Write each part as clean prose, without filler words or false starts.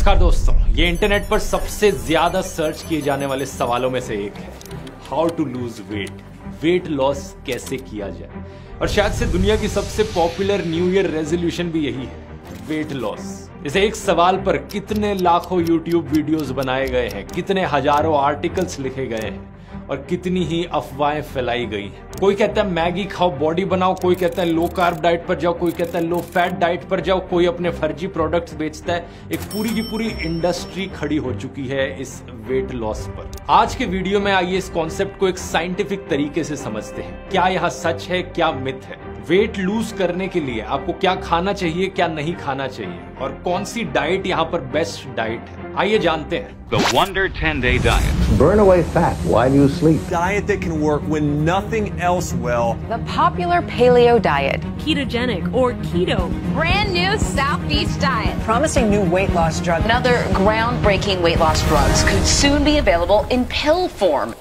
नमस्कार दोस्तों, ये इंटरनेट पर सबसे ज्यादा सर्च किए जाने वाले सवालों में से एक है, how to lose weight loss कैसे किया जाए। और शायद से दुनिया की सबसे पॉपुलर न्यू ईयर रेजोल्यूशन भी यही है, वेट लॉस। इस एक सवाल पर कितने लाखों यूट्यूब वीडियोस बनाए गए हैं, कितने हजारों आर्टिकल्स लिखे गए हैं और कितनी ही अफवाहें फैलाई गई हैं। कोई कहता है मैगी खाओ, बॉडी बनाओ, कोई कहता है लो कार्ब डाइट पर जाओ, कोई कहता है लो फैट डाइट पर जाओ, कोई अपने फर्जी प्रोडक्ट्स बेचता है। एक पूरी की पूरी इंडस्ट्री खड़ी हो चुकी है इस वेट लॉस पर। आज के वीडियो में आइए इस कॉन्सेप्ट को एक साइंटिफिक तरीके से समझते हैं। क्या यह सच है, क्या मिथ है? वेट लूज करने के लिए आपको क्या खाना चाहिए, क्या नहीं खाना चाहिए, और कौन सी डाइट यहाँ पर बेस्ट डाइट है, आइए जानते हैं। The Wonder 10-Day Diet. Burn away fat while you sleep. Diet that can work when nothing else will. The popular paleo diet. Ketogenic or keto. Brand new Southeast diet. Promising new weight loss drug. Another groundbreaking weight loss drugs could soon be available in pill form.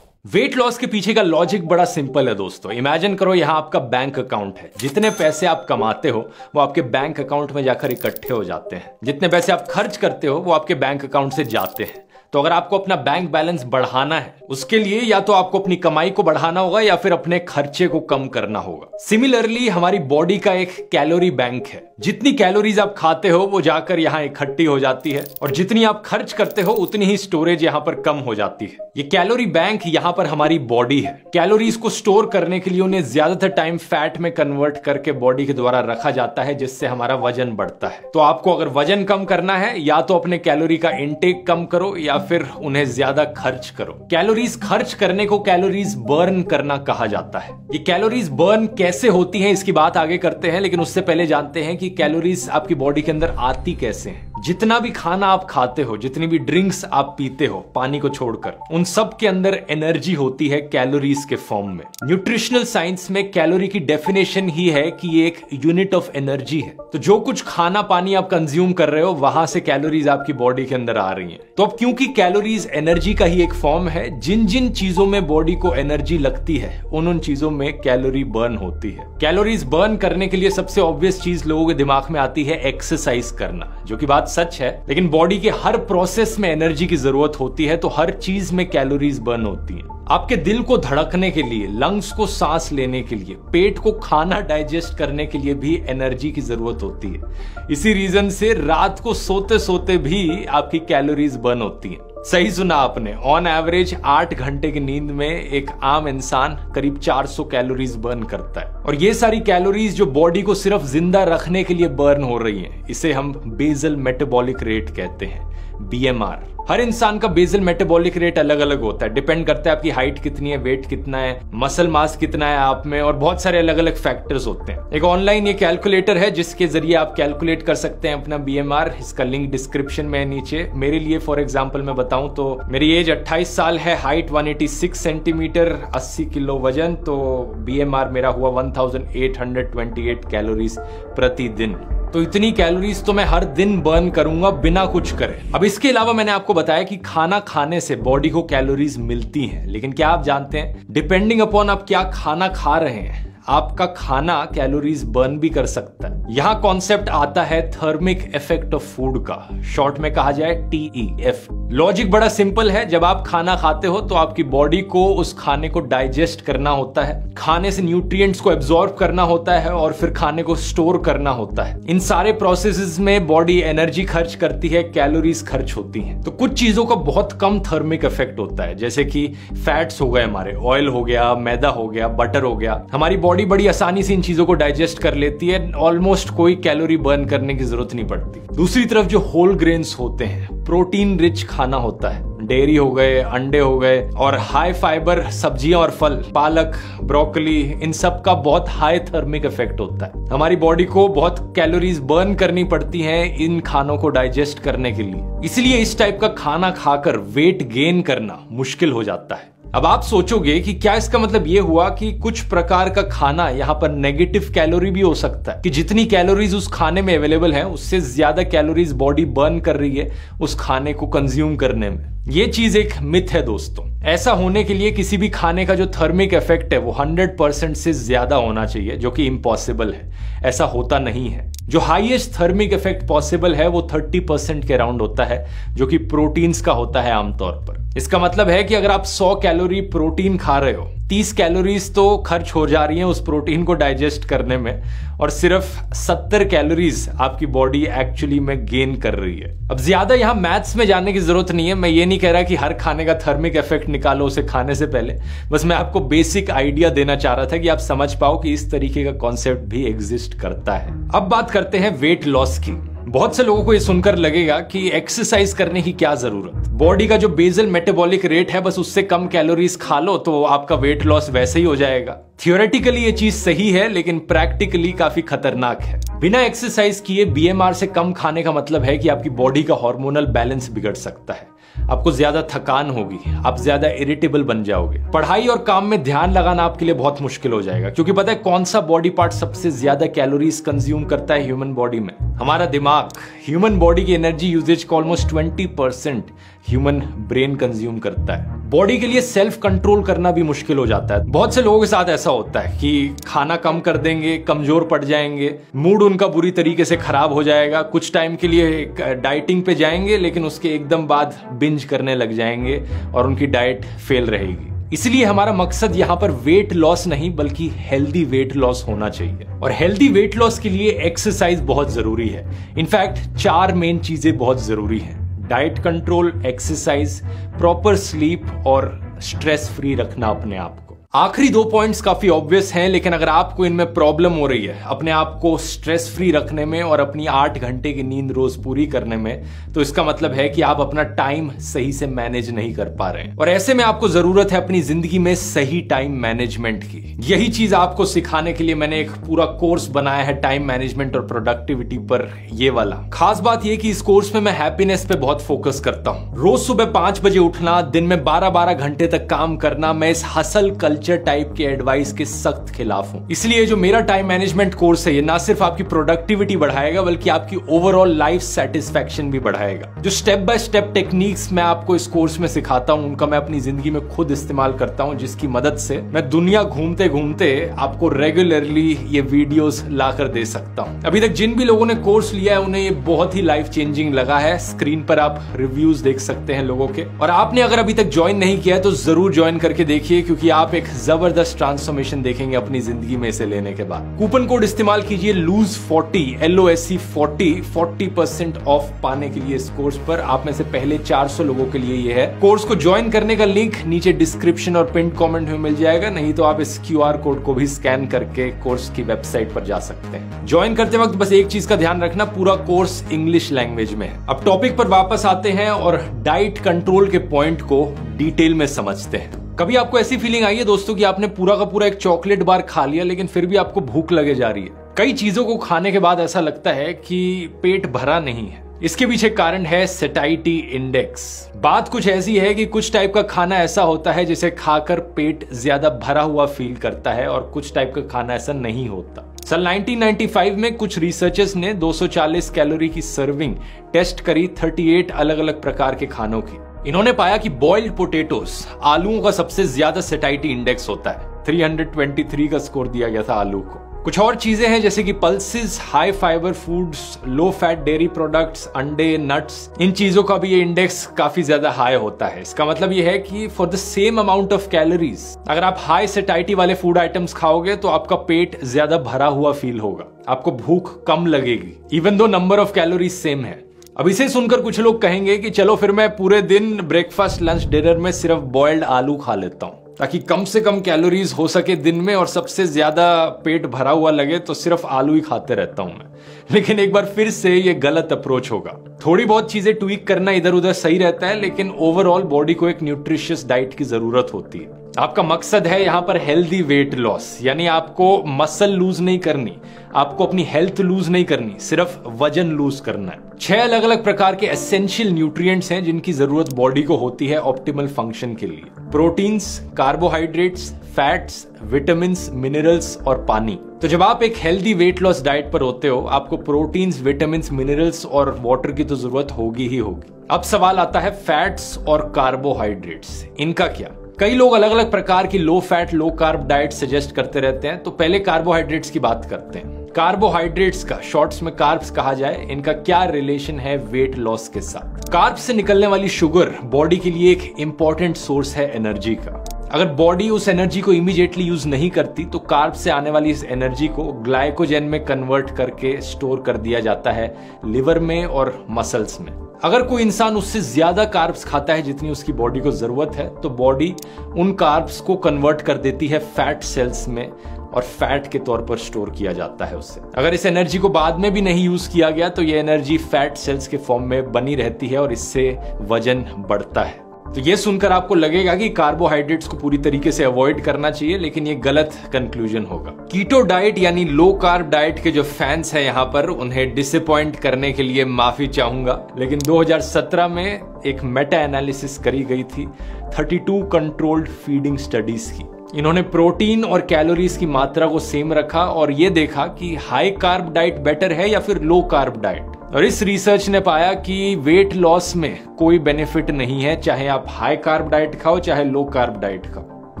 Weight loss के पीछे का logic बड़ा simple है दोस्तों। Imagine करो यहाँ आपका bank account है, जितने पैसे आप कमाते हो वो आपके बैंक अकाउंट में जाकर इकट्ठे हो जाते हैं, जितने पैसे आप खर्च करते हो वो आपके बैंक अकाउंट से जाते हैं। तो अगर आपको अपना बैंक बैलेंस बढ़ाना है, उसके लिए या तो आपको अपनी कमाई को बढ़ाना होगा या फिर अपने खर्चे को कम करना होगा। सिमिलरली हमारी बॉडी का एक कैलोरी बैंक है, जितनी कैलोरीज आप खाते हो वो जाकर यहाँ इकट्ठी हो जाती है और जितनी आप खर्च करते हो उतनी ही स्टोरेज यहाँ पर कम हो जाती है। ये कैलोरी बैंक यहाँ पर हमारी बॉडी है। कैलोरीज को स्टोर करने के लिए उन्हें ज्यादातर टाइम फैट में कन्वर्ट करके बॉडी के द्वारा रखा जाता है, जिससे हमारा वजन बढ़ता है। तो आपको अगर वजन कम करना है, या तो अपने कैलोरी का इंटेक कम करो या फिर उन्हें ज्यादा खर्च करो। कैलोरीज खर्च करने को कैलोरीज बर्न करना कहा जाता है। ये कैलोरीज बर्न कैसे होती हैं इसकी बात आगे करते हैं, लेकिन उससे पहले जानते हैं कि कैलोरीज आपकी बॉडी के अंदर आती कैसे हैं। जितना भी खाना आप खाते हो, जितनी भी ड्रिंक्स आप पीते हो पानी को छोड़कर, उन सब के अंदर एनर्जी होती है कैलोरीज के फॉर्म में। न्यूट्रिशनल साइंस में कैलोरी की डेफिनेशन ही है कि ये एक यूनिट ऑफ एनर्जी है। तो जो कुछ खाना पानी आप कंज्यूम कर रहे हो वहां से कैलोरीज आपकी बॉडी के अंदर आ रही हैं। तो अब क्योंकि कैलोरीज एनर्जी का ही एक फॉर्म है, जिन जिन चीजों में बॉडी को एनर्जी लगती है उन चीजों में कैलोरी बर्न होती है। कैलोरीज बर्न करने के लिए सबसे ऑब्वियस चीज लोगों के दिमाग में आती है एक्सरसाइज करना, जो कि बात सच है, लेकिन बॉडी के हर प्रोसेस में एनर्जी की जरूरत होती है, तो हर चीज में कैलोरीज बर्न होती है। आपके दिल को धड़कने के लिए, लंग्स को सांस लेने के लिए, पेट को खाना डाइजेस्ट करने के लिए भी एनर्जी की जरूरत होती है। इसी रीजन से रात को सोते सोते भी आपकी कैलोरीज बर्न होती है। सही सुना आपने, ऑन एवरेज 8 घंटे की नींद में एक आम इंसान करीब 400 कैलोरीज बर्न करता है। और ये सारी कैलोरीज जो बॉडी को सिर्फ जिंदा रखने के लिए बर्न हो रही हैं, इसे हम बेसल मेटाबॉलिक रेट कहते हैं, BMR। हर इंसान का बेसल मेटाबॉलिक रेट अलग अलग होता है, डिपेंड करता है आपकी हाइट कितनी है, वेट कितना है, मसल मास कितना है आप में, और बहुत सारे अलग अलग फैक्टर्स होते हैं। एक ऑनलाइन ये कैलकुलेटर है जिसके जरिए आप कैलकुलेट कर सकते हैं अपना BMR। इसका लिंक डिस्क्रिप्शन में है नीचे। मेरे लिए फॉर एग्जांपल मैं बताऊं तो मेरी एज 28 साल है, हाइट 186 सेंटीमीटर, 80 किलो वजन, तो BMR मेरा हुआ 1828 कैलोरीज प्रतिदिन। तो इतनी कैलोरीज तो मैं हर दिन बर्न करूंगा बिना कुछ करे। अब इसके अलावा मैंने आपको बताया कि खाना खाने से बॉडी को कैलोरीज मिलती हैं, लेकिन क्या आप जानते हैं, डिपेंडिंग अपॉन आप क्या खाना खा रहे हैं, आपका खाना कैलोरीज बर्न भी कर सकता है। यहाँ कॉन्सेप्ट आता है थर्मिक इफेक्ट ऑफ फूड का, शॉर्ट में कहा जाए TEF। लॉजिक बड़ा सिंपल है, जब आप खाना खाते हो तो आपकी बॉडी को उस खाने को डाइजेस्ट करना होता है, खाने से न्यूट्रिएंट्स को एब्जॉर्ब करना होता है और फिर खाने को स्टोर करना होता है। इन सारे प्रोसेसेस में बॉडी एनर्जी खर्च करती है, कैलोरीज खर्च होती हैं। तो कुछ चीजों का बहुत कम थर्मिक इफेक्ट होता है, जैसे कि फैट्स हो गए हमारे, ऑयल हो गया, मैदा हो गया, बटर हो गया। हमारी बॉडी बड़ी आसानी से इन चीजों को डाइजेस्ट कर लेती है, ऑलमोस्ट कोई कैलोरी बर्न करने की जरूरत नहीं पड़ती। दूसरी तरफ जो होल ग्रेन्स होते हैं, प्रोटीन रिच खाना होता है, डेयरी हो गए, अंडे हो गए, और हाई फाइबर सब्जियां और फल, पालक, ब्रोकली, इन सब का बहुत हाई थर्मिक इफेक्ट होता है। हमारी बॉडी को बहुत कैलोरीज बर्न करनी पड़ती हैं इन खानों को डाइजेस्ट करने के लिए। इसलिए इस टाइप का खाना खाकर वेट गेन करना मुश्किल हो जाता है। अब आप सोचोगे कि क्या इसका मतलब ये हुआ कि कुछ प्रकार का खाना यहाँ पर नेगेटिव कैलोरी भी हो सकता है, कि जितनी कैलोरीज उस खाने में अवेलेबल है उससे ज्यादा कैलोरीज बॉडी बर्न कर रही है उस खाने को कंज्यूम करने में। ये चीज एक मिथ है दोस्तों। ऐसा होने के लिए किसी भी खाने का जो थर्मिक इफेक्ट है वो 100% से ज्यादा होना चाहिए, जो कि इम्पॉसिबल है, ऐसा होता नहीं है। जो हाईएस्ट थर्मिक इफेक्ट पॉसिबल है वो 30% के अराउंड होता है, जो कि प्रोटीन्स का होता है आमतौर पर। इसका मतलब है कि अगर आप 100 कैलोरी प्रोटीन खा रहे हो, 30 कैलोरीज तो खर्च हो जा रही हैं उस प्रोटीन को डाइजेस्ट करने में, और सिर्फ 70 कैलोरीज आपकी बॉडी एक्चुअली में गेन कर रही है। अब ज्यादा यहां मैथ्स में जाने की जरूरत नहीं है। मैं ये नहीं कह रहा कि हर खाने का थर्मिक इफेक्ट निकालो उसे खाने से पहले, बस मैं आपको बेसिक आइडिया देना चाह रहा था कि आप समझ पाओ कि इस तरीके का कॉन्सेप्ट भी एग्जिस्ट करता है। अब बात करते हैं वेट लॉस की। बहुत से लोगों को ये सुनकर लगेगा कि एक्सरसाइज करने की क्या जरूरत, बॉडी का जो बेसल मेटाबॉलिक रेट है बस उससे कम कैलोरीज खा लो तो आपका वेट लॉस वैसे ही हो जाएगा। थियोरेटिकली ये चीज सही है, लेकिन प्रैक्टिकली काफी खतरनाक है। बिना एक्सरसाइज किए बीएमआर से कम खाने का मतलब है कि आपकी बॉडी का हार्मोनल बैलेंस बिगड़ सकता है, आपको ज्यादा थकान होगी, आप ज्यादा इरिटेबल बन जाओगे, पढ़ाई और काम में ध्यान लगाना आपके लिए बहुत मुश्किल हो जाएगा। क्योंकि पता है कौन सा बॉडी पार्ट सबसे ज्यादा कैलोरीज कंज्यूम करता है ह्यूमन बॉडी में? हमारा दिमाग। ह्यूमन बॉडी की एनर्जी यूजेज का ऑलमोस्ट 20% ह्यूमन ब्रेन कंज्यूम करता है। बॉडी के लिए सेल्फ कंट्रोल करना भी मुश्किल हो जाता है। बहुत से लोगों के साथ ऐसा होता है कि खाना कम कर देंगे, कमजोर पड़ जाएंगे, मूड उनका बुरी तरीके से खराब हो जाएगा, कुछ टाइम के लिए डाइटिंग पे जाएंगे लेकिन उसके एकदम बाद बिंज करने लग जाएंगे और उनकी डाइट फेल रहेगी। इसलिए हमारा मकसद यहाँ पर वेट लॉस नहीं बल्कि हेल्दी वेट लॉस होना चाहिए, और हेल्दी वेट लॉस के लिए एक्सरसाइज बहुत जरूरी है। इनफैक्ट 4 मेन चीजें बहुत जरूरी हैं: diet control, exercise, proper sleep और स्ट्रेस फ्री रखना अपने आप को। आखिरी 2 पॉइंट्स काफी ऑब्वियस हैं, लेकिन अगर आपको इनमें प्रॉब्लम हो रही है अपने आप को स्ट्रेस फ्री रखने में और अपनी 8 घंटे की नींद रोज पूरी करने में, तो इसका मतलब है कि आप अपना टाइम सही से मैनेज नहीं कर पा रहे हैं। और ऐसे में आपको जरूरत है अपनी जिंदगी में सही टाइम मैनेजमेंट की। यही चीज आपको सिखाने के लिए मैंने एक पूरा कोर्स बनाया है टाइम मैनेजमेंट और प्रोडक्टिविटी पर। ये वाला खास बात यह कि इस कोर्स में मैं हैप्पीनेस पे बहुत फोकस करता हूं। रोज सुबह 5 बजे उठना, दिन में 12-12 घंटे तक काम करना। मैं इस हसल कल्चर टाइप के एडवाइस के सख्त खिलाफ हूं। इसलिए जो मेरा टाइम मैनेजमेंट कोर्स है ये ना सिर्फ आपकी प्रोडक्टिविटी बढ़ाएगा बल्कि आपकी ओवरऑल लाइफ सेटिस्फैक्शन भी बढ़ाएगा। जो स्टेप बाय स्टेप टेक्निक्स मैं आपको इस कोर्स में सिखाता हूं उनका मैं अपनी जिंदगी में खुद इस्तेमाल करता हूं, जिसकी मदद से मैं दुनिया घूमते घूमते आपको रेगुलरली ये वीडियोस लाकर दे सकता हूं। अभी तक जिन भी लोगों ने कोर्स लिया है उन्हें ये बहुत ही लाइफ चेंजिंग लगा है। स्क्रीन पर आप रिव्यूज देख सकते हैं लोगों के, और आपने अगर अभी तक ज्वाइन नहीं किया है तो जरूर ज्वाइन करके देखिए, क्योंकि आप एक जबरदस्त ट्रांसफॉर्मेशन देखेंगे अपनी जिंदगी में इसे लेने के बाद। कूपन कोड इस्तेमाल कीजिए LOSE40 LOSE40 40% ऑफ पाने के लिए इस कोर्स पर। आप में से पहले 400 लोगों के लिए ये है। कोर्स को ज्वाइन करने का लिंक नीचे डिस्क्रिप्शन और पिन कमेंट में मिल जाएगा, नहीं तो आप इस QR कोड को भी स्कैन करके कोर्स की वेबसाइट पर जा सकते हैं। ज्वाइन करते वक्त बस एक चीज का ध्यान रखना, पूरा कोर्स इंग्लिश लैंग्वेज में है। अब टॉपिक पर वापस आते हैं और डाइट कंट्रोल के पॉइंट को डिटेल में समझते हैं। कभी आपको ऐसी फीलिंग आई है दोस्तों कि आपने पूरा का पूरा एक चॉकलेट बार खा लिया लेकिन फिर भी आपको भूख लगे जा रही है? कई चीजों को खाने के बाद ऐसा लगता है कि पेट भरा नहीं है। इसके पीछे कारण है सैटिस्फैक्शन इंडेक्स। बात कुछ ऐसी है कि कुछ टाइप का खाना ऐसा होता है जिसे खाकर पेट ज्यादा भरा हुआ फील करता है, और कुछ टाइप का खाना ऐसा नहीं होता। साल 1995 में कुछ रिसर्चर्स ने 240 कैलोरी की सर्विंग टेस्ट करी 38 अलग अलग प्रकार के खानों की। इन्होंने पाया कि बॉइल्ड पोटेटोस, आलूओं का सबसे ज्यादा सैटिस्फैक्शन इंडेक्स होता है। 323 का स्कोर दिया गया था आलू को। कुछ और चीजें हैं जैसे कि pulses, high fibre foods, low fat dairy products, अंडे, नट्स, इन चीजों का भी ये इंडेक्स काफी ज्यादा हाई होता है। इसका मतलब ये है कि for the same amount of calories अगर आप हाई सैटिस्फैक्शन वाले फूड आइटम्स खाओगे तो आपका पेट ज्यादा भरा हुआ फील होगा, आपको भूख कम लगेगी, even though number of calories same है। अब इसे सुनकर कुछ लोग कहेंगे कि चलो फिर मैं पूरे दिन ब्रेकफास्ट, लंच, डिनर में सिर्फ बॉइल्ड आलू खा लेता हूं ताकि कम से कम कैलोरीज हो सके दिन में और सबसे ज्यादा पेट भरा हुआ लगे, तो सिर्फ आलू ही खाते रहता हूं मैं। लेकिन एक बार फिर से ये गलत अप्रोच होगा। थोड़ी बहुत चीजें ट्वीक करना इधर उधर सही रहता है, लेकिन ओवरऑल बॉडी को एक न्यूट्रिशियस डाइट की जरूरत होती है। आपका मकसद है यहाँ पर हेल्दी वेट लॉस, यानी आपको मसल लूज नहीं करनी, आपको अपनी हेल्थ लूज नहीं करनी, सिर्फ वजन लूज करना है। 6 अलग अलग प्रकार के एसेंशियल न्यूट्रिएंट्स हैं जिनकी जरूरत बॉडी को होती है ऑप्टिमल फंक्शन के लिए। Proteins, carbohydrates, fats, vitamins, minerals और पानी। तो जब आप एक हेल्दी वेट लॉस डाइट पर होते हो आपको प्रोटीन्स, विटामिन्स, मिनरल्स और वाटर की तो जरूरत होगी ही होगी। अब सवाल आता है फैट्स और कार्बोहाइड्रेट्स, इनका क्या? कई लोग अलग अलग प्रकार की low fat low carb diet suggest करते रहते हैं, तो पहले कार्बोहाइड्रेट्स की बात करते हैं। कार्बोहाइड्रेट्स का, शॉर्ट्स में कार्ब्स कहा जाए, इनका क्या रिलेशन है वेट लॉस के साथ? कार्ब्स से निकलने वाली शुगर बॉडी के लिए एक इंपॉर्टेंट सोर्स है एनर्जी का। अगर बॉडी उस एनर्जी को इमीडिएटली यूज नहीं करती तो कार्ब्स से आने वाली इस एनर्जी को ग्लाइकोजन में कन्वर्ट करके स्टोर कर दिया जाता है लिवर में और मसल्स में। अगर कोई इंसान उससे ज्यादा कार्ब्स खाता है जितनी उसकी बॉडी को जरूरत है तो बॉडी उन कार्ब्स को कन्वर्ट कर देती है फैट सेल्स में और फैट के तौर पर स्टोर किया जाता है उससे। अगर इस एनर्जी को बाद में भी नहीं यूज किया गया तो ये एनर्जी फैट सेल्स के फॉर्म में बनी रहती है और इससे वजन बढ़ता है। तो ये सुनकर आपको लगेगा कि कार्बोहाइड्रेट्स को पूरी तरीके से अवॉइड करना चाहिए, लेकिन ये गलत कंक्लूजन होगा। कीटो डाइट यानी लो कार्ब डाइट के जो फैंस हैं यहाँ पर, उन्हें डिसअपॉइंट करने के लिए माफी चाहूंगा, लेकिन 2017 में एक मेटा एनालिसिस करी गई थी 32 कंट्रोल्ड फीडिंग स्टडीज की। इन्होंने प्रोटीन और कैलोरीज की मात्रा को सेम रखा और ये देखा कि हाई कार्ब डाइट बेटर है या फिर लो कार्ब डाइट। और इस रिसर्च ने पाया कि वेट लॉस में कोई बेनिफिट नहीं है, चाहे आप हाई कार्ब डाइट खाओ चाहे लो कार्ब डाइट खाओ।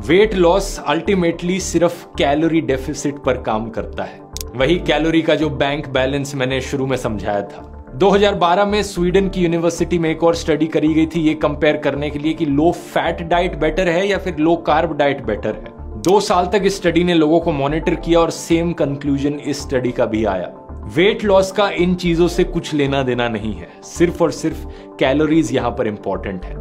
वेट लॉस अल्टीमेटली सिर्फ कैलोरी डेफिसिट पर काम करता है, वही कैलोरी का जो बैंक बैलेंस मैंने शुरू में समझाया था। 2012 में स्वीडन की यूनिवर्सिटी में एक और स्टडी करी गई थी ये कंपेयर करने के लिए कि लो फैट डाइट बेटर है या फिर लो कार्ब डाइट बेटर है। 2 साल तक इस स्टडी ने लोगों को मॉनिटर किया और सेम कंक्लूजन इस स्टडी का भी आया। वेट लॉस का इन चीजों से कुछ लेना देना नहीं है, सिर्फ और सिर्फ कैलोरीज यहां पर इंपॉर्टेंट है।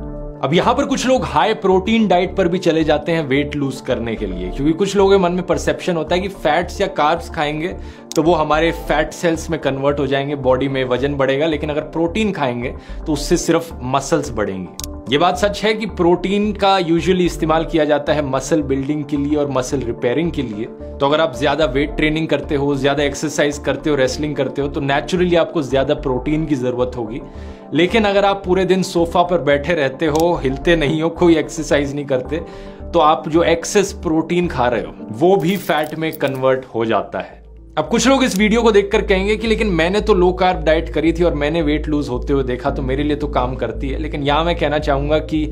अब यहां पर कुछ लोग हाई प्रोटीन डाइट पर भी चले जाते हैं वेट लूज करने के लिए, क्योंकि कुछ लोगों के मन में परसेप्शन होता है कि फैट्स या कार्ब्स खाएंगे तो वो हमारे फैट सेल्स में कन्वर्ट हो जाएंगे, बॉडी में वजन बढ़ेगा, लेकिन अगर प्रोटीन खाएंगे तो उससे सिर्फ मसल्स बढ़ेंगी। ये बात सच है कि प्रोटीन का यूजुअली इस्तेमाल किया जाता है मसल बिल्डिंग के लिए और मसल रिपेयरिंग के लिए। तो अगर आप ज्यादा वेट ट्रेनिंग करते हो, ज्यादा एक्सरसाइज करते हो, रेसलिंग करते हो, तो नेचुरली आपको ज्यादा प्रोटीन की जरूरत होगी। लेकिन अगर आप पूरे दिन सोफा पर बैठे रहते हो, हिलते नहीं हो, कोई एक्सरसाइज नहीं करते, तो आप जो एक्सेस प्रोटीन खा रहे हो वो भी फैट में कन्वर्ट हो जाता है। अब कुछ लोग इस वीडियो को देखकर कहेंगे कि लेकिन मैंने तो लो कार्ब डाइट करी थी और मैंने वेट लूज होते हुए देखा तो मेरे लिए तो काम करती है। लेकिन यहां मैं कहना चाहूंगा कि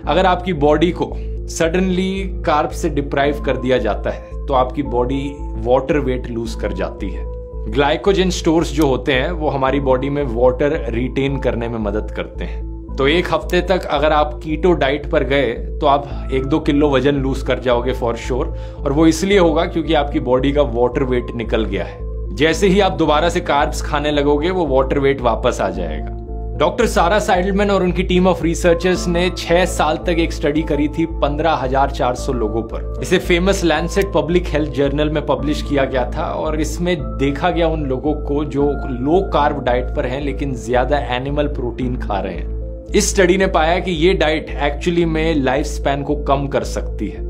अगर आपकी बॉडी को सडनली कार्ब से डिप्राइव कर दिया जाता है तो आपकी बॉडी वाटर वेट लूज कर जाती है। ग्लाइकोजन स्टोर्स जो होते हैं वो हमारी बॉडी में वाटर रिटेन करने में मदद करते हैं। तो एक हफ्ते तक अगर आप कीटो डाइट पर गए तो आप 1-2 किलो वजन लूज कर जाओगे फॉर श्योर, और वो इसलिए होगा क्योंकि आपकी बॉडी का वाटर वेट निकल गया है। जैसे ही आप दोबारा से कार्ब्स खाने लगोगे वो वाटर वेट वापस आ जाएगा। डॉक्टर सारा साइडलमैन और उनकी टीम ऑफ रिसर्चर्स ने 6 साल तक एक स्टडी करी थी 15,400 लोगों पर। इसे famous Lancet public health journal में पब्लिश किया गया था और इसमें देखा गया उन लोगों को जो लो कार्ब डाइट पर हैं लेकिन ज्यादा एनिमल प्रोटीन खा रहे हैं। इस स्टडी ने पाया कि ये डाइट एक्चुअली में लाइफ स्पैन को कम कर सकती है।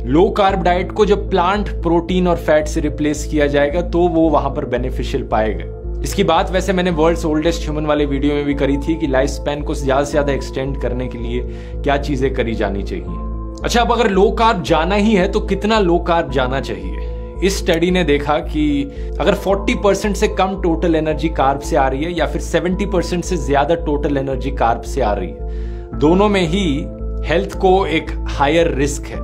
लो कार्ब डाइट को जब प्लांट प्रोटीन और फैट से रिप्लेस किया जाएगा तो वो वहां पर बेनिफिशियल पाएगा। इसकी बात वैसे मैंने वर्ल्ड्स ओल्डेस्ट ह्यूमन वाले वीडियो में भी करी थी कि लाइफ स्पैन को ज्यादा से ज्यादा एक्सटेंड करने के लिए क्या चीजें करी जानी चाहिए। अच्छा, अब अगर लो कार्ब जाना ही है तो कितना लो कार्ब जाना चाहिए? इस स्टडी ने देखा कि अगर 40% से कम टोटल एनर्जी कार्ब से आ रही है या फिर 70% से ज्यादा टोटल एनर्जी कार्ब से आ रही है, दोनों में ही हेल्थ को एक हायर रिस्क है।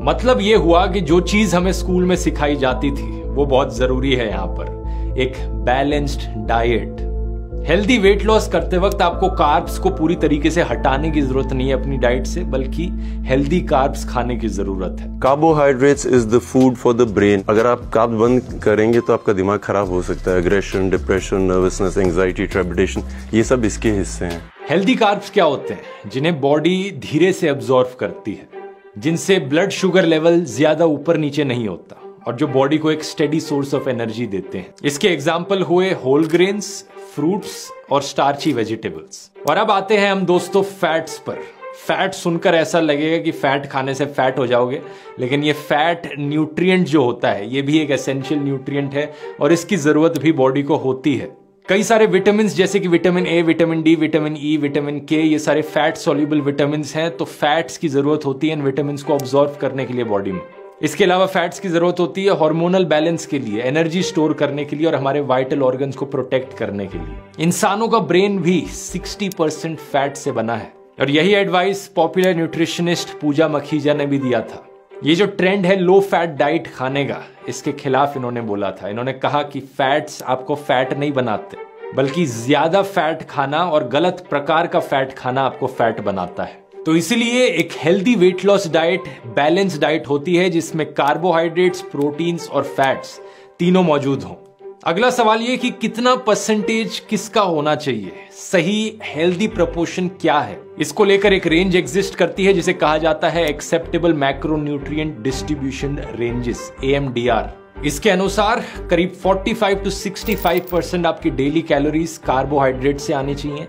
मतलब ये हुआ कि जो चीज हमें स्कूल में सिखाई जाती थी वो बहुत जरूरी है यहाँ पर, एक balanced diet. Healthy weight loss करते वक्त आपको कार्ब्स को पूरी तरीके से हटाने की जरूरत नहीं है अपनी डाइट से, बल्कि हेल्दी कार्ब्स खाने की जरूरत है। Carbohydrates is the food for the brain. अगर आप कार्ब बंद करेंगे तो आपका दिमाग खराब हो सकता है। Aggression, depression, nervousness, anxiety, trepidation, ये सब इसके हिस्से हैं। हेल्दी कार्ब्स क्या होते हैं? जिन्हें बॉडी धीरे से एब्जॉर्ब करती है, जिनसे ब्लड शुगर लेवल ज्यादा ऊपर नीचे नहीं होता और जो बॉडी को एक स्टेडी सोर्स ऑफ एनर्जी देते हैं। इसके एग्जाम्पल हुए होल ग्रेन्स, फ्रूट्स और स्टार्ची वेजिटेबल्स। और अब आते हैं हम दोस्तों फैट्स पर। फैट सुनकर ऐसा लगेगा कि फैट खाने से फैट हो जाओगे, लेकिन ये फैट न्यूट्रिएंट जो होता है ये भी एक एसेंशियल न्यूट्रिएंट है और इसकी जरूरत भी बॉडी को होती है। कई सारे विटामिन जैसे कि vitamin A, vitamin D, vitamin E, vitamin के, ये सारे फैट सॉल्युबल विटामिन हैं, तो फैट्स की जरूरत होती है इन विटामिन को ऑब्जॉर्व करने के लिए बॉडी में। इसके अलावा फैट्स की जरूरत होती है हार्मोनल बैलेंस के लिए, एनर्जी स्टोर करने के लिए और हमारे वाइटल ऑर्गन्स को प्रोटेक्ट करने के लिए। इंसानों का ब्रेन भी 60% फैट से बना है और यही एडवाइस पॉपुलर न्यूट्रिशनिस्ट पूजा मखीजा ने भी दिया था। ये जो ट्रेंड है लो फैट डाइट खाने का, इसके खिलाफ इन्होंने बोला था। इन्होंने कहा कि फैट्स आपको फैट नहीं बनाते, बल्कि ज्यादा फैट खाना और गलत प्रकार का फैट खाना आपको फैट बनाता है। तो इसीलिए एक healthy weight loss diet balance diet होती है जिसमें कार्बोहाइड्रेट्स, प्रोटीन्स और फैट्स तीनों मौजूद हों। अगला सवाल ये कि कितना परसेंटेज किसका होना चाहिए, सही हेल्दी प्रोपोर्शन क्या है। इसको लेकर एक रेंज एग्जिस्ट करती है जिसे कहा जाता है acceptable macronutrient distribution ranges, AMDR। इसके अनुसार करीब 45 to 65% आपकी डेली कैलोरीज कार्बोहाइड्रेट से आनी चाहिए,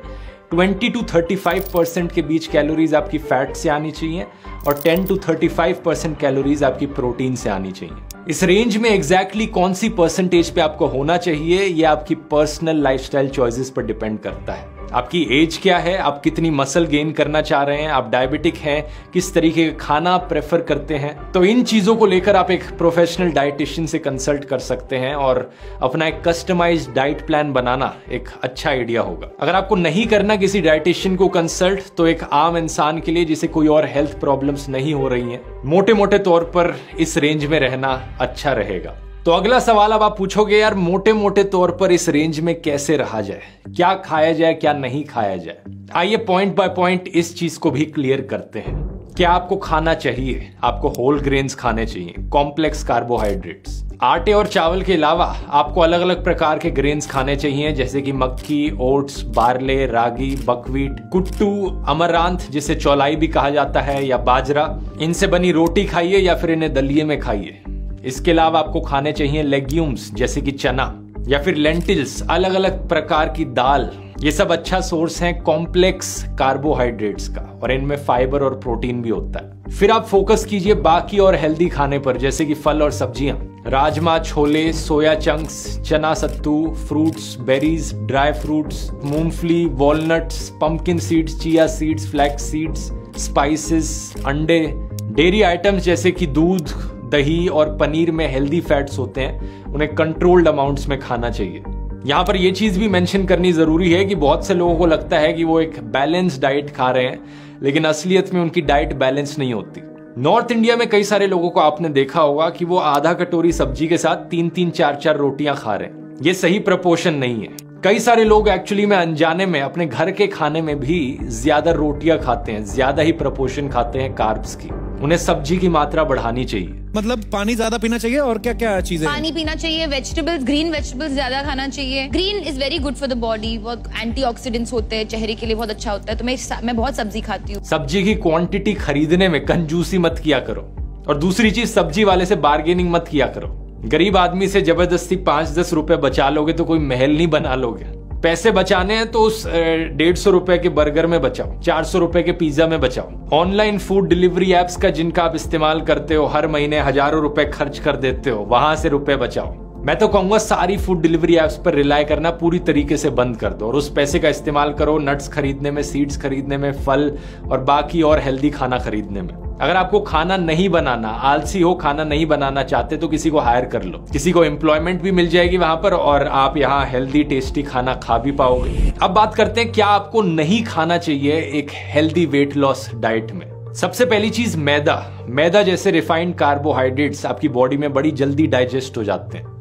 20 to 35% के बीच कैलोरीज आपकी फैट से आनी चाहिए और 10 to 35% कैलोरीज आपकी प्रोटीन से आनी चाहिए। इस रेंज में एग्जैक्टली कौन सी परसेंटेज पे आपको होना चाहिए यह आपकी पर्सनल लाइफस्टाइल चॉइसेस पर डिपेंड करता है। आपकी एज क्या है, आप कितनी मसल गेन करना चाह रहे हैं, आप डायबिटिक हैं, किस तरीके का खाना आप प्रेफर करते हैं, तो इन चीजों को लेकर आप एक प्रोफेशनल डाइटिशियन से कंसल्ट कर सकते हैं और अपना एक कस्टमाइज्ड डाइट प्लान बनाना एक अच्छा आइडिया होगा। अगर आपको नहीं करना किसी डाइटिशियन को कंसल्ट, तो एक आम इंसान के लिए जिसे कोई और हेल्थ प्रॉब्लम्स नहीं हो रही हैं, मोटे मोटे तौर पर इस रेंज में रहना अच्छा रहेगा। तो अगला सवाल अब आप पूछोगे, यार मोटे मोटे तौर पर इस रेंज में कैसे रहा जाए, क्या खाया जाए क्या नहीं खाया जाए। आइए पॉइंट बाय पॉइंट इस चीज को भी क्लियर करते हैं। क्या आपको खाना चाहिए? आपको होल ग्रेन्स खाने चाहिए, कॉम्प्लेक्स कार्बोहाइड्रेट्स। आटे और चावल के अलावा आपको अलग अलग प्रकार के ग्रेन्स खाने चाहिए, जैसे कि मक्की, ओट्स, बार्ले, रागी, बकवीट, कुट्टू, अमरांथ जिसे चौलाई भी कहा जाता है, या बाजरा। इनसे बनी रोटी खाइए या फिर इन्हें दलिए में खाइए। इसके अलावा आपको खाने चाहिए लेग्यूम्स जैसे कि चना या फिर लेंटिल्स, अलग अलग प्रकार की दाल। ये सब अच्छा सोर्स है कॉम्प्लेक्स कार्बोहाइड्रेट्स का और इनमें फाइबर और प्रोटीन भी होता है। फिर आप फोकस कीजिए बाकी और हेल्दी खाने पर, जैसे कि फल और सब्जियां, राजमा, छोले, सोया चंक्स, चना सत्तू, फ्रूट्स, बेरीज, ड्राई फ्रूट्स, मूंगफली, walnuts, pumpkin seeds, chia seeds, flax seeds, spices, अंडे, डेयरी आइटम्स जैसे कि दूध, दही और पनीर में हेल्दी फैट्स होते हैं, उन्हें कंट्रोल्ड अमाउंट्स में खाना चाहिए। यहां पर यह चीज भी मेंशन करनी जरूरी है कि बहुत से लोगों को लगता है कि वो एक बैलेंस डाइट खा रहे हैं, लेकिन असलियत में उनकी डाइट बैलेंस नहीं होती। नॉर्थ इंडिया में कई सारे लोगों को आपने देखा होगा कि वो आधा कटोरी सब्जी के साथ 3-3, 4-4 रोटियां खा रहे हैं। ये सही प्रपोर्शन नहीं है। कई सारे लोग एक्चुअली में अनजाने में अपने घर के खाने में भी ज्यादा रोटियां खाते हैं, ज्यादा ही प्रपोर्शन खाते हैं कार्ब्स की। उन्हें सब्जी की मात्रा बढ़ानी चाहिए। मतलब पानी ज्यादा पीना चाहिए और क्या क्या चीजें? पानी पीना चाहिए, वेजिटेबल्स, ग्रीन वेजिटेबल्स ज्यादा खाना चाहिए। Green is very good for the body, बहुत एंटीऑक्सीडेंट्स होते हैं, चेहरे के लिए बहुत अच्छा होता है। तो मैं बहुत सब्जी खाती हूँ। सब्जी की क्वांटिटी खरीदने में कंजूसी मत किया करो, और दूसरी चीज सब्जी वाले से बार्गेनिंग मत किया करो। गरीब आदमी से जबरदस्ती 5-10 रुपए बचा लोगे तो कोई महल नहीं बना लोगे। पैसे बचाने हैं तो उस 150 रुपए के बर्गर में बचाओ, 400 रुपए के पिज्जा में बचाओ। ऑनलाइन फूड डिलीवरी एप्स का जिनका आप इस्तेमाल करते हो, हर महीने हजारों रुपए खर्च कर देते हो, वहां से रुपए बचाओ। मैं तो कहूंगा सारी फूड डिलीवरी एप्स पर रिलाय करना पूरी तरीके से बंद कर दो और उस पैसे का इस्तेमाल करो नट्स खरीदने में, सीड्स खरीदने में, फल और बाकी और हेल्दी खाना खरीदने में। अगर आपको खाना नहीं बनाना, आलसी हो, खाना नहीं बनाना चाहते, तो किसी को हायर कर लो, किसी को एम्प्लॉयमेंट भी मिल जाएगी वहां पर और आप यहाँ हेल्दी टेस्टी खाना खा भी पाओगे। अब बात करते हैं क्या आपको नहीं खाना चाहिए एक हेल्दी वेट लॉस डाइट में। सबसे पहली चीज मैदा जैसे रिफाइंड कार्बोहाइड्रेट्स आपकी बॉडी में बड़ी जल्दी डाइजेस्ट हो जाते हैं।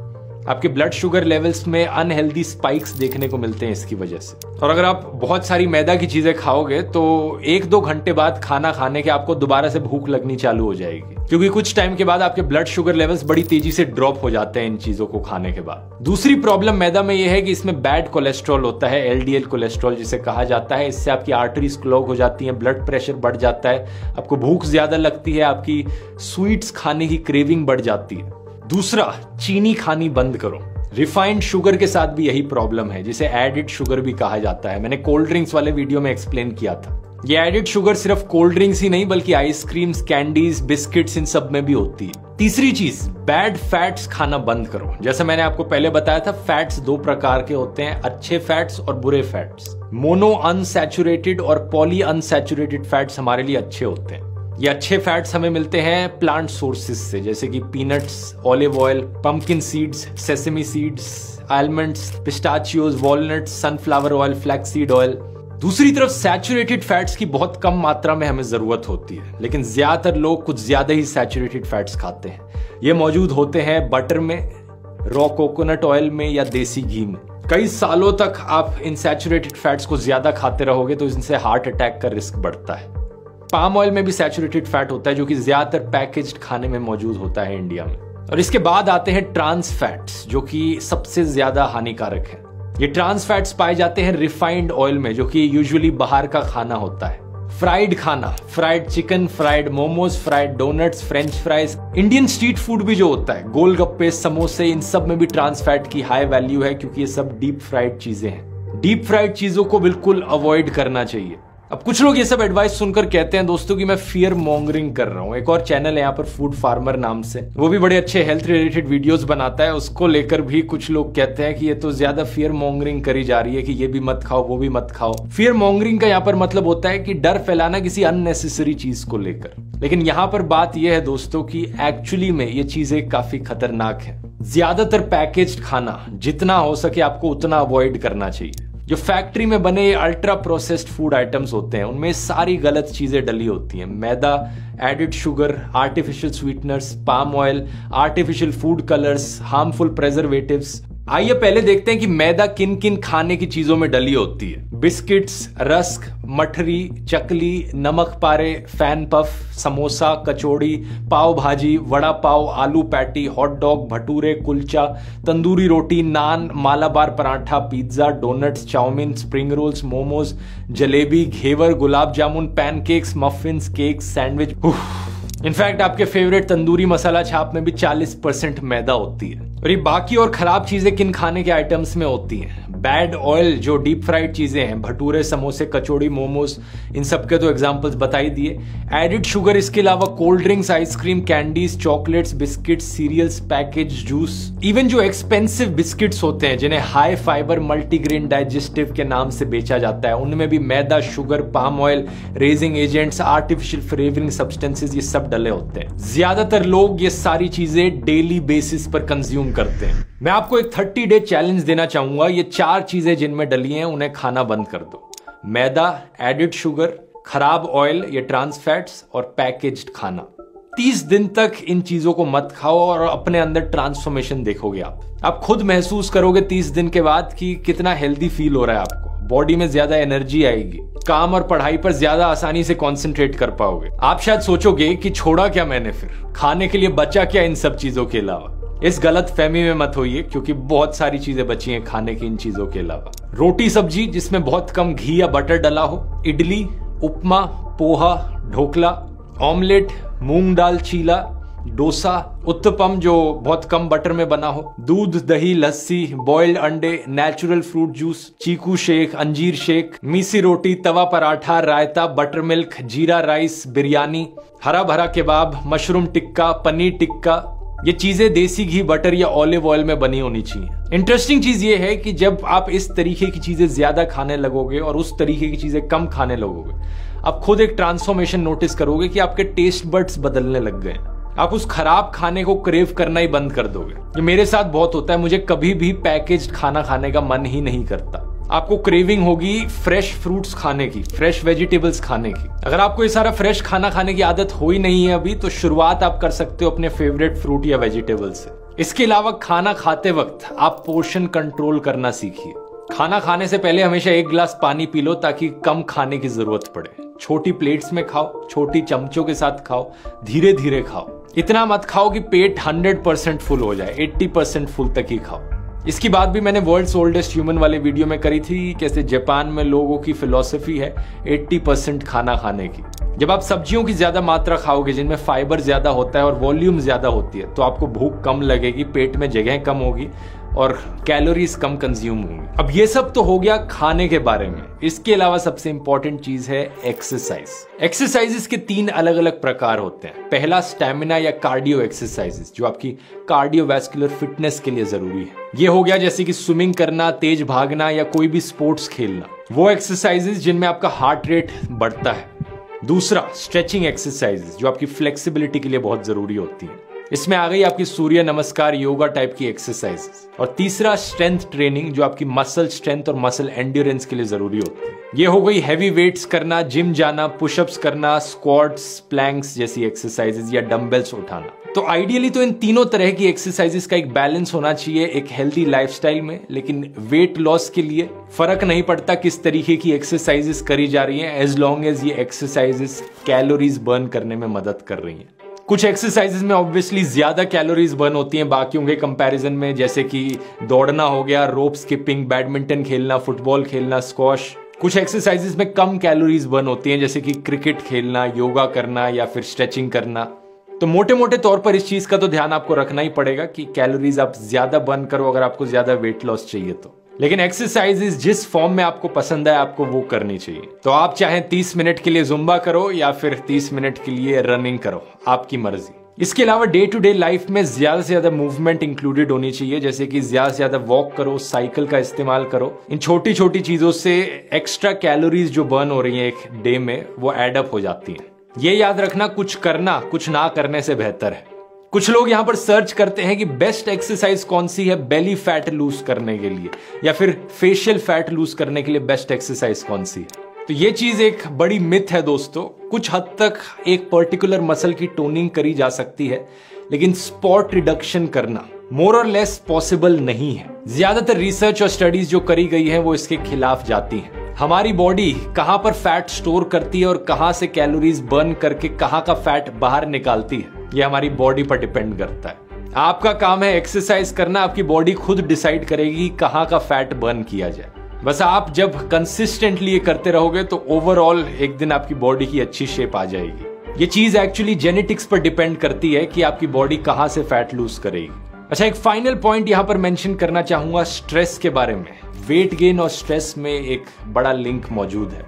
आपके ब्लड शुगर लेवल्स में अनहेल्दी स्पाइक्स देखने को मिलते हैं इसकी वजह से। और अगर आप बहुत सारी मैदा की चीजें खाओगे तो 1-2 घंटे बाद खाना खाने के आपको दोबारा से भूख लगनी चालू हो जाएगी, क्योंकि कुछ टाइम के बाद आपके ब्लड शुगर लेवल्स बड़ी तेजी से ड्रॉप हो जाते हैं इन चीजों को खाने के बाद। दूसरी प्रॉब्लम मैदा में यह है कि इसमें बैड कोलेस्ट्रॉल होता है, LDL कोलेस्ट्रॉल जिसे कहा जाता है। इससे आपकी आर्टरीज क्लॉग हो जाती हैं, ब्लड प्रेशर बढ़ जाता है, आपको भूख ज्यादा लगती है, आपकी स्वीट्स खाने की क्रेविंग बढ़ जाती है। दूसरा, चीनी खानी बंद करो। रिफाइंड शुगर के साथ भी यही प्रॉब्लम है, जिसे एडिड शुगर भी कहा जाता है। मैंने कोल्ड ड्रिंक्स वाले वीडियो में एक्सप्लेन किया था। ये एडिड शुगर सिर्फ कोल्ड ड्रिंक्स ही नहीं बल्कि आइसक्रीम्स, कैंडीज, बिस्किट्स, इन सब में भी होती है। तीसरी चीज, बैड फैट्स खाना बंद करो। जैसे मैंने आपको पहले बताया था, फैट्स 2 प्रकार के होते हैं, अच्छे फैट्स और बुरे फैट्स। मोनो अनसैचुरेटेड और पॉली अनसैचुरेटेड फैट्स हमारे लिए अच्छे होते हैं। ये अच्छे फैट्स हमें मिलते हैं प्लांट सोर्सेज से, जैसे कि peanuts, olive oil, pumpkin seeds, sesame seeds, almonds, pistachios, walnuts, sunflower oil, flaxseed oil. दूसरी तरफ सैचुरेटेड फैट्स की बहुत कम मात्रा में हमें जरूरत होती है, लेकिन ज्यादातर लोग कुछ ज्यादा ही सैचुरेटेड फैट्स खाते हैं। ये मौजूद होते हैं बटर में, रॉ कोकोनट ऑयल में या देसी घी में। कई सालों तक आप इन सैचुरेटेड फैट्स को ज्यादा खाते रहोगे तो इनसे हार्ट अटैक का रिस्क बढ़ता है। पाम ऑयल में भी सैचुरेटेड फैट होता है जो कि ज्यादातर पैकेज्ड खाने में मौजूद होता है इंडिया में। और इसके बाद आते हैं ट्रांस फैट्स जो कि सबसे ज्यादा हानिकारक है। ये ट्रांस फैट्स पाए जाते हैं रिफाइंड ऑयल में जो कि यूजुअली बाहर का खाना होता है। फ्राइड खाना, fried chicken, fried momos, fried donuts, french fries, Indian street food भी जो होता है, गोलगप्पे, समोसे, इन सब में भी ट्रांस फैट की हाई वैल्यू है क्योंकि ये सब डीप फ्राइड चीजें हैं। डीप फ्राइड चीजों को बिल्कुल अवॉइड करना चाहिए। अब कुछ लोग ये सब एडवाइस सुनकर कहते हैं दोस्तों कि मैं फियर मॉन्गरिंग कर रहा हूं। एक और चैनल है यहाँ पर फूड फार्मर नाम से, वो भी बड़े अच्छे हेल्थ रिलेटेड वीडियोस बनाता है। उसको लेकर भी कुछ लोग कहते हैं कि ये तो ज्यादा फियर मॉन्गरिंग करी जा रही है कि ये भी मत खाओ वो भी मत खाओ। फियर मॉन्गरिंग का यहाँ पर मतलब होता है कि डर फैलाना किसी अननेसेसरी चीज को लेकर। लेकिन यहाँ पर बात यह है दोस्तों कि एक्चुअली में ये चीजें काफी खतरनाक है। ज्यादातर पैकेज्ड खाना जितना हो सके आपको उतना अवॉइड करना चाहिए। जो फैक्ट्री में बने अल्ट्रा प्रोसेस्ड फूड आइटम्स होते हैं उनमें सारी गलत चीजें डली होती हैं। मैदा, added sugar, artificial sweeteners, palm oil, artificial food colours, harmful preservatives. आइए पहले देखते हैं कि मैदा किन किन खाने की चीजों में डली होती है। बिस्किट्स, रस्क, मठरी, चकली, नमक पारे, फैन पफ, समोसा, कचौड़ी, पाव भाजी, वड़ा पाव, आलू patty, hot dog, bhature, kulcha, tandoori रोटी, naan, Malabar paratha, pizza, donuts, chow mein, spring rolls, momos, jalebi, ghevar, gulab jamun, pancakes, muffins, cakes, sandwich. In fact आपके फेवरेट तंदूरी मसाला छाप में भी 40% मैदा होती है। और ये बाकी और खराब चीजें किन खाने के आइटम्स में होती हैं? बैड ऑयल जो डीप फ्राइड चीजें हैं, भटूरे, समोसे, कचौड़ी, मोमोज, इन सब के तो एग्जांपल्स बता ही दिए। एडिड शुगर, इसके अलावा cold drinks, ice cream, candies, chocolates, biscuits, cereals, package juice, even जो एक्सपेंसिव बिस्किट्स होते हैं जिन्हें हाई फाइबर मल्टीग्रेन डाइजेस्टिव के नाम से बेचा जाता है, उनमें भी मैदा, sugar, palm oil, raising agents, artificial flavouring substances, ये सब डले होते हैं। ज्यादातर लोग ये सारी चीजें डेली बेसिस पर कंज्यूम करते हैं। मैं आपको एक 30 डे चैलेंज देना चाहूंगा। ये 4 चीजें जिनमें डली हैं उन्हें खाना बंद कर दो। मैदा, एडिड शुगर, खराब ऑयल, ये ट्रांस फैट्स और पैकेज्ड खाना। 30 दिन तक इन चीजों को मत खाओ और अपने अंदर ट्रांसफॉर्मेशन देखोगे आप खुद महसूस करोगे 30 दिन के बाद कि कितना हेल्दी फील हो रहा है आपको। बॉडी में ज्यादा एनर्जी आएगी, काम और पढ़ाई पर ज्यादा आसानी से कंसंट्रेट कर पाओगे। आप शायद सोचोगे कि छोड़ा क्या मैंने, फिर खाने के लिए बचा क्या इन सब चीजों के अलावा। इस गलत फहमी में मत होइए क्योंकि बहुत सारी चीजें बची हैं खाने की इन चीजों के अलावा। रोटी सब्जी जिसमें बहुत कम घी या बटर डला हो, इडली, उपमा, पोहा, ढोकला, ऑमलेट, मूंग दाल चीला, डोसा, उत्तपम जो बहुत कम बटर में बना हो, दूध, दही, लस्सी, बॉइल्ड अंडे, नेचुरल फ्रूट जूस, चीकू शेक, अंजीर शेक, मीसी रोटी, तवा पराठा, रायता, बटर मिल्क, जीरा राइस, बिरयानी, हरा भरा केबाब, मशरूम टिक्का, पनीर टिक्का, ये चीजें देसी घी, बटर या ऑलिव ऑयल में बनी होनी चाहिए। इंटरेस्टिंग चीज ये है कि जब आप इस तरीके की चीजें ज्यादा खाने लगोगे और उस तरीके की चीजें कम खाने लगोगे, आप खुद एक ट्रांसफॉर्मेशन नोटिस करोगे कि आपके टेस्ट बड्स बदलने लग गए। आप उस खराब खाने को क्रेव करना ही बंद कर दोगे। ये मेरे साथ बहुत होता है, मुझे कभी भी पैकेज्ड खाना खाने का मन ही नहीं करता। आपको क्रेविंग होगी फ्रेश फ्रूट्स खाने की, फ्रेश वेजिटेबल्स खाने की। अगर आपको ये सारा फ्रेश खाना खाने की आदत हो ही नहीं है अभी, तो शुरुआत आप कर सकते हो अपने फेवरेट फ्रूट या वेजिटेबल से। इसके अलावा खाना खाते वक्त आप पोर्शन कंट्रोल करना सीखिए। खाना खाने से पहले हमेशा 1 गिलास पानी पी लो ताकि कम खाने की जरूरत पड़े। छोटी प्लेट्स में खाओ, छोटी चमचों के साथ खाओ, धीरे धीरे खाओ। इतना मत खाओ कि पेट 100% फुल हो जाए, 80% फुल तक ही खाओ। इसकी बात भी मैंने वर्ल्ड्स ओल्डेस्ट ह्यूमन वाले वीडियो में करी थी, कैसे जापान में लोगों की फिलॉसफी है 80% खाना खाने की। जब आप सब्जियों की ज्यादा मात्रा खाओगे जिनमें फाइबर ज्यादा होता है और वॉल्यूम ज्यादा होती है, तो आपको भूख कम लगेगी, पेट में जगह कम होगी और कैलोरीज कम कंज्यूम होंगी। अब ये सब तो हो गया खाने के बारे में। इसके अलावा सबसे इंपॉर्टेंट चीज है एक्सरसाइज। एक्सरसाइजेस के 3 अलग अलग प्रकार होते हैं। पहला स्टैमिना या कार्डियो एक्सरसाइजेस जो आपकी कार्डियोवैस्कुलर फिटनेस के लिए जरूरी है। ये हो गया जैसे कि स्विमिंग करना, तेज भागना या कोई भी स्पोर्ट्स खेलना, वो एक्सरसाइजेस जिनमें आपका हार्ट रेट बढ़ता है। दूसरा स्ट्रेचिंग एक्सरसाइजेस जो आपकी फ्लेक्सिबिलिटी के लिए बहुत जरूरी होती है। इसमें आ गई आपकी सूर्य नमस्कार, योगा टाइप की एक्सरसाइजेस। और तीसरा स्ट्रेंथ ट्रेनिंग, जो आपकी मसल स्ट्रेंथ और मसल एंड्योरेंस के लिए जरूरी होती है। ये हो गई हैवी वेट्स करना, जिम जाना, पुशअप्स करना, स्क्वाट्स, प्लैंक्स जैसी एक्सरसाइजेस या डंबल्स उठाना। तो आइडियली तो इन तीनों तरह की एक्सरसाइजेस का एक बैलेंस होना चाहिए एक हेल्दी लाइफस्टाइल में। लेकिन वेट लॉस के लिए फर्क नहीं पड़ता किस तरीके की एक्सरसाइजेस करी जा रही हैं, एज लॉन्ग एज ये एक्सरसाइजेस कैलोरीज बर्न करने में मदद कर रही हैं। कुछ एक्सरसाइजेस में ऑब्वियसली ज्यादा कैलोरीज बर्न होती हैं बाकियों के कंपैरिजन में, जैसे कि दौड़ना हो गया, रोप स्किपिंग, बैडमिंटन खेलना, फुटबॉल खेलना, स्क्वॉश। कुछ एक्सरसाइजेस में कम कैलोरीज बर्न होती हैं, जैसे कि क्रिकेट खेलना, योगा करना या फिर स्ट्रेचिंग करना। तो मोटे मोटे तौर पर इस चीज का तो ध्यान आपको रखना ही पड़ेगा कि कैलोरीज आप ज्यादा बर्न करो अगर आपको ज्यादा वेट लॉस चाहिए तो। लेकिन एक्सरसाइजेस जिस फॉर्म में आपको पसंद है आपको वो करनी चाहिए। तो आप चाहे 30 मिनट के लिए जुम्बा करो या फिर 30 मिनट के लिए रनिंग करो, आपकी मर्जी। इसके अलावा डे टू डे लाइफ में ज्यादा से ज्यादा मूवमेंट इंक्लूडेड होनी चाहिए, जैसे कि ज्यादा से ज्यादा वॉक करो, साइकिल का इस्तेमाल करो। इन छोटी छोटी चीजों से एक्स्ट्रा कैलोरीज जो बर्न हो रही हैं एक डे में वो एड अप हो जाती हैं। ये याद रखना, कुछ करना कुछ ना करने से बेहतर है। कुछ लोग यहां पर सर्च करते हैं कि बेस्ट एक्सरसाइज कौन सी है बेली फैट लूज करने के लिए, या फिर फेशियल फैट लूज करने के लिए बेस्ट एक्सरसाइज कौन सी है। तो ये चीज एक बड़ी मिथ है दोस्तों। कुछ हद तक एक पर्टिकुलर मसल की टोनिंग करी जा सकती है, लेकिन स्पॉट रिडक्शन करना मोर और लेस पॉसिबल नहीं है। ज्यादातर रिसर्च और स्टडीज जो करी गई है वो इसके खिलाफ जाती हैं। हमारी बॉडी कहां पर फैट स्टोर करती है और कहां से कैलोरीज बर्न करके कहां का फैट बाहर निकालती है, ये हमारी बॉडी पर डिपेंड करता है। आपका काम है एक्सरसाइज करना, आपकी बॉडी खुद डिसाइड करेगी कहां का फैट बर्न किया जाए। बस आप जब कंसिस्टेंटली ये करते रहोगे तो ओवरऑल एक दिन आपकी बॉडी की अच्छी शेप आ जाएगी। ये चीज एक्चुअली जेनेटिक्स पर डिपेंड करती है कि आपकी बॉडी कहां से फैट लूज करेगी। अच्छा, एक फाइनल पॉइंट यहां पर मेंशन करना चाहूंगा स्ट्रेस के बारे में। वेट गेन और स्ट्रेस में एक बड़ा लिंक मौजूद है।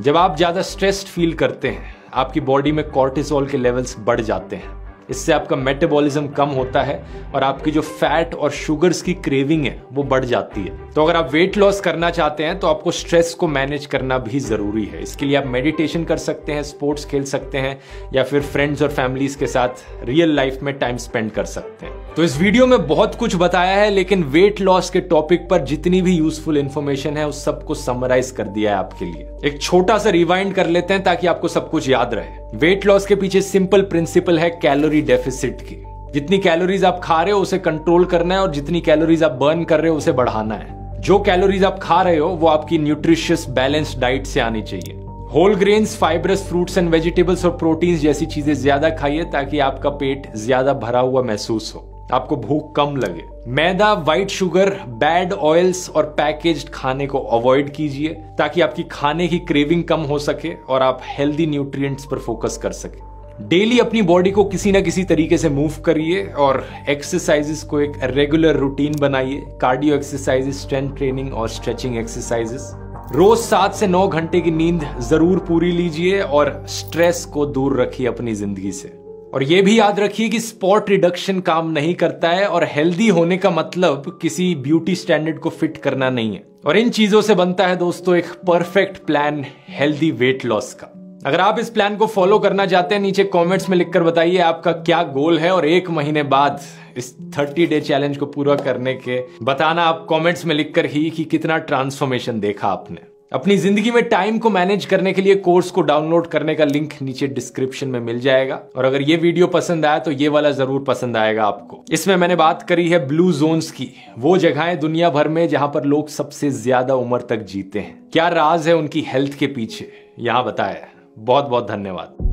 जब आप ज्यादा स्ट्रेस्ड फील करते हैं आपकी बॉडी में कॉर्टिसोल के लेवल्स बढ़ जाते हैं। इससे आपका मेटाबॉलिज्म कम होता है और आपकी जो फैट और शुगर्स की क्रेविंग है वो बढ़ जाती है। तो अगर आप वेट लॉस करना चाहते हैं तो आपको स्ट्रेस को मैनेज करना भी जरूरी है। इसके लिए आप मेडिटेशन कर सकते हैं, स्पोर्ट्स खेल सकते हैं या फिर फ्रेंड्स और फैमिलीज के साथ रियल लाइफ में टाइम स्पेंड कर सकते हैं। तो इस वीडियो में बहुत कुछ बताया है, लेकिन वेट लॉस के टॉपिक पर जितनी भी यूजफुल इंफॉर्मेशन है उस सबको समराइज कर दिया है आपके लिए। एक छोटा सा रिवाइंड कर लेते हैं ताकि आपको सब कुछ याद रहे। वेट लॉस के पीछे सिंपल प्रिंसिपल है कैलोरी डेफिसिट की। जितनी कैलोरीज आप खा रहे हो उसे कंट्रोल करना है और जितनी कैलोरीज आप बर्न कर रहे हो उसे बढ़ाना है। जो कैलोरीज आप खा रहे हो वो आपकी न्यूट्रिशियस बैलेंस्ड डाइट से आनी चाहिए। Whole grains, fibrous fruits and vegetables और प्रोटीन्स जैसी चीजें ज्यादा खाइए ताकि आपका पेट ज्यादा भरा हुआ महसूस हो, आपको भूख कम लगे। मैदा, व्हाइट शुगर, बैड ऑयल्स और पैकेज्ड खाने को अवॉइड कीजिए ताकि आपकी खाने की क्रेविंग कम हो सके और आप हेल्दी न्यूट्रिएंट्स पर फोकस कर सके। डेली अपनी बॉडी को किसी ना किसी तरीके से मूव करिए और एक्सरसाइजेस को एक रेगुलर रूटीन बनाइए। कार्डियो एक्सरसाइजेस, स्ट्रेंथ ट्रेनिंग और स्ट्रेचिंग एक्सरसाइजेस। रोज 7 से 9 घंटे की नींद जरूर पूरी लीजिए और स्ट्रेस को दूर रखिए अपनी जिंदगी से। और यह भी याद रखिए कि स्पॉट रिडक्शन काम नहीं करता है और हेल्दी होने का मतलब किसी ब्यूटी स्टैंडर्ड को फिट करना नहीं है। और इन चीजों से बनता है दोस्तों एक perfect plan healthy weight loss का। अगर आप इस प्लान को फॉलो करना चाहते हैं नीचे कमेंट्स में लिखकर बताइए आपका क्या गोल है और 1 महीने बाद इस 30 डे चैलेंज को पूरा करने के बताना आप कमेंट्स में लिखकर ही कि कितना ट्रांसफॉर्मेशन देखा आपने। अपनी जिंदगी में टाइम को मैनेज करने के लिए कोर्स को डाउनलोड करने का लिंक नीचे डिस्क्रिप्शन में मिल जाएगा। और अगर ये वीडियो पसंद आया तो ये वाला जरूर पसंद आएगा आपको। इसमें मैंने बात करी है ब्लू जोन्स की, वो जगहें दुनिया भर में जहां पर लोग सबसे ज्यादा उम्र तक जीते हैं। क्या राज है उनकी हेल्थ के पीछे, यहां बताया है। बहुत बहुत धन्यवाद।